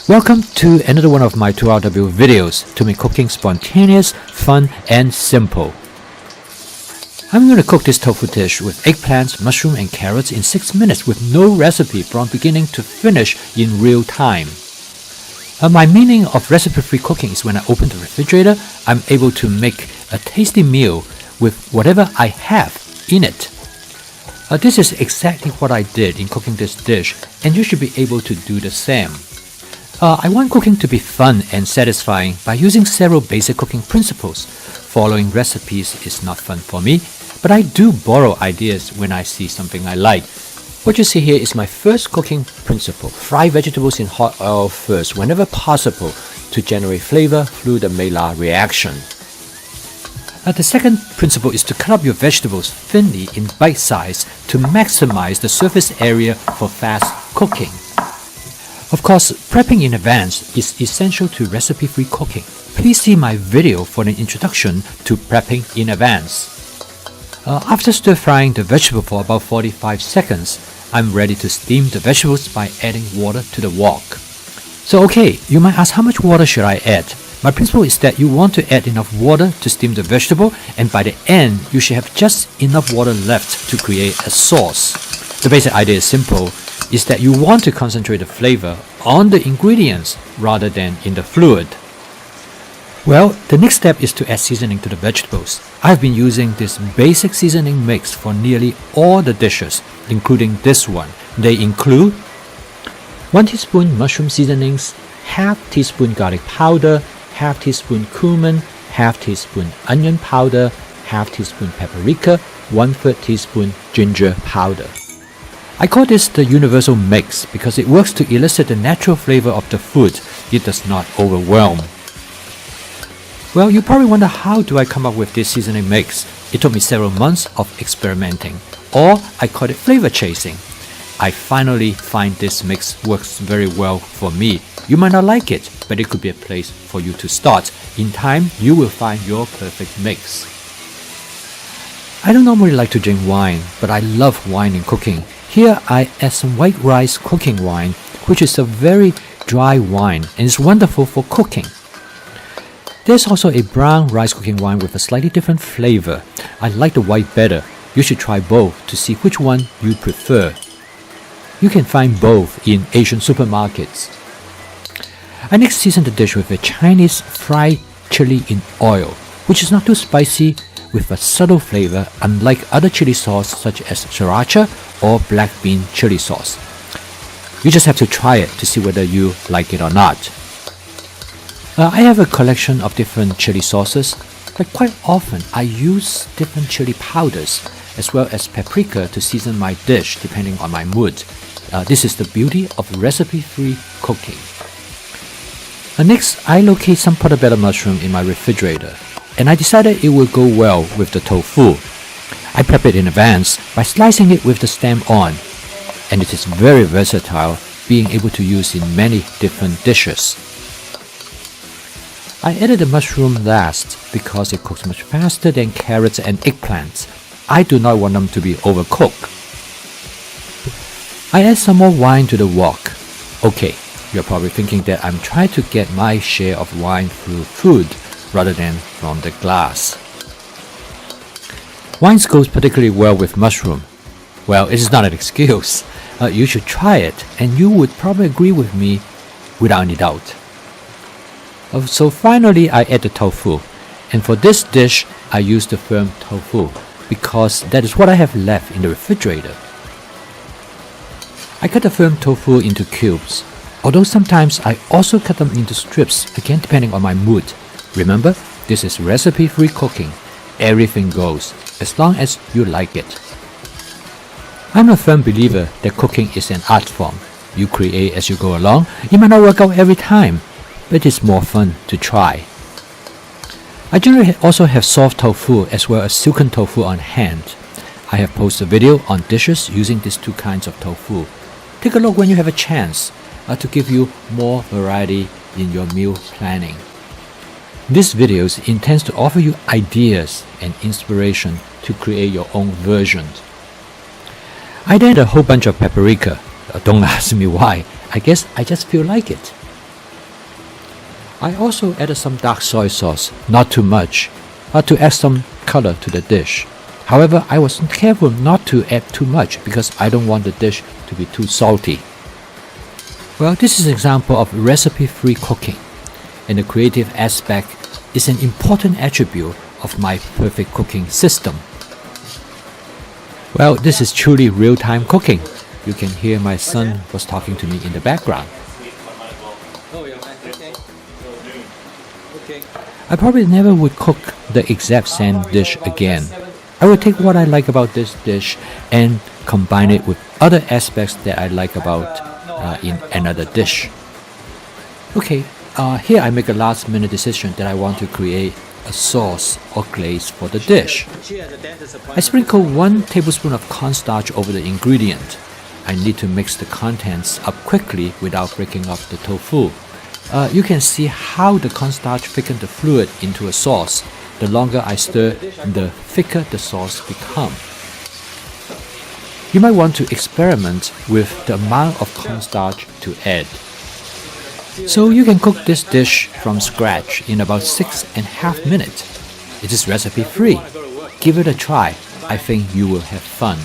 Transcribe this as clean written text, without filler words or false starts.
Welcome to another one of my 2RW videos to make cooking spontaneous, fun and simple. I'm going to cook this tofu dish with eggplants, mushroom and carrots in 6 minutes with no recipe from beginning to finish in real time. My meaning of recipe-free cooking is when I open the refrigerator, I'm able to make a tasty meal with whatever I have in it. This is exactly what I did in cooking this dish, and you should be able to do the same. I want cooking to be fun and satisfying by using several basic cooking principles. Following recipes is not fun for me, but I do borrow ideas when I see something I like. What you see here is my first cooking principle. Fry vegetables in hot oil first whenever possible to generate flavor through the Maillard reaction. The second principle is to cut up your vegetables thinly in bite size to maximize the surface area for fast cooking. Of course, prepping in advance is essential to recipe-free cooking. Please see my video for an introduction to prepping in advance. After stir-frying the vegetable for about 45 seconds, I'm ready to steam the vegetables by adding water to the wok. So okay, you might ask how much water should I add? My principle is that you want to add enough water to steam the vegetable, and by the end, you should have just enough water left to create a sauce. The basic idea is simple, is that you want to concentrate the flavor on the ingredients rather than in the fluid. Well, the next step is to add seasoning to the vegetables. I've been using this basic seasoning mix for nearly all the dishes, including this one. They include 1 teaspoon mushroom seasonings, half teaspoon garlic powder, half teaspoon cumin, half teaspoon onion powder, half teaspoon paprika, 1/3 teaspoon ginger powder. I call this the universal mix because it works to elicit the natural flavor of the food. It does not overwhelm. Well, you probably wonder how do I come up with this seasoning mix? It took me several months of experimenting, or I call it flavor chasing. I finally find this mix works very well for me. You might not like it, but it could be a place for you to start. In time, you will find your perfect mix. I don't normally like to drink wine, but I love wine in cooking. Here I add some white rice cooking wine, which is a very dry wine and is wonderful for cooking. There's also a brown rice cooking wine with a slightly different flavor. I like the white better. You should try both to see which one you prefer. You can find both in Asian supermarkets. I next season the dish with a Chinese fried chili in oil, which is not too spicy with a subtle flavor unlike other chili sauce such as sriracha or black bean chili sauce. You just have to try it to see whether you like it or not. I have a collection of different chili sauces, but quite often I use different chili powders as well as paprika to season my dish depending on my mood. This is the beauty of recipe-free cooking. Next, I locate some portobello mushroom in my refrigerator, and I decided it would go well with the tofu. I prep it in advance by slicing it with the stem on, and it is very versatile, being able to use in many different dishes. I added the mushroom last because it cooks much faster than carrots and eggplants. I do not want them to be overcooked. I add some more wine to the wok. Okay, you're probably thinking that I'm trying to get my share of wine through food rather than from the glass. Wine goes particularly well with mushroom. Well, it is not an excuse. You should try it, and you would probably agree with me without any doubt. So finally, I add the tofu, and for this dish, I use the firm tofu because that is what I have left in the refrigerator. I cut the firm tofu into cubes, although sometimes I also cut them into strips, again depending on my mood. Remember, this is recipe-free cooking. Everything goes, as long as you like it. I'm a firm believer that cooking is an art form. You create as you go along. It might not work out every time, but it's more fun to try. I generally also have soft tofu as well as silken tofu on hand. I have posted a video on dishes using these two kinds of tofu. Take a look when you have a chance to give you more variety in your meal planning. This video intends to offer you ideas and inspiration to create your own versions. I then add a whole bunch of paprika. Don't ask me why. I guess I just feel like it. I also added some dark soy sauce, not too much, to add some color to the dish. However, I was careful not to add too much because I don't want the dish to be too salty. Well, this is an example of recipe-free cooking, and the creative aspect is an important attribute of my perfect cooking system. Well, this is truly real-time cooking. You can hear my son was talking to me in the background. I probably never would cook the exact same dish again. I would take what I like about this dish and combine it with other aspects that I like about in another dish. Okay, here I make a last-minute decision that I want to create a sauce or glaze for the dish. I sprinkle 1 tablespoon of cornstarch over the ingredient. I need to mix the contents up quickly without breaking up the tofu. You can see how the cornstarch thickens the fluid into a sauce. The longer I stir, the thicker the sauce becomes. You might want to experiment with the amount of cornstarch to add. So you can cook this dish from scratch in about 6.5 minutes. It is recipe free. Give it a try. I think you will have fun.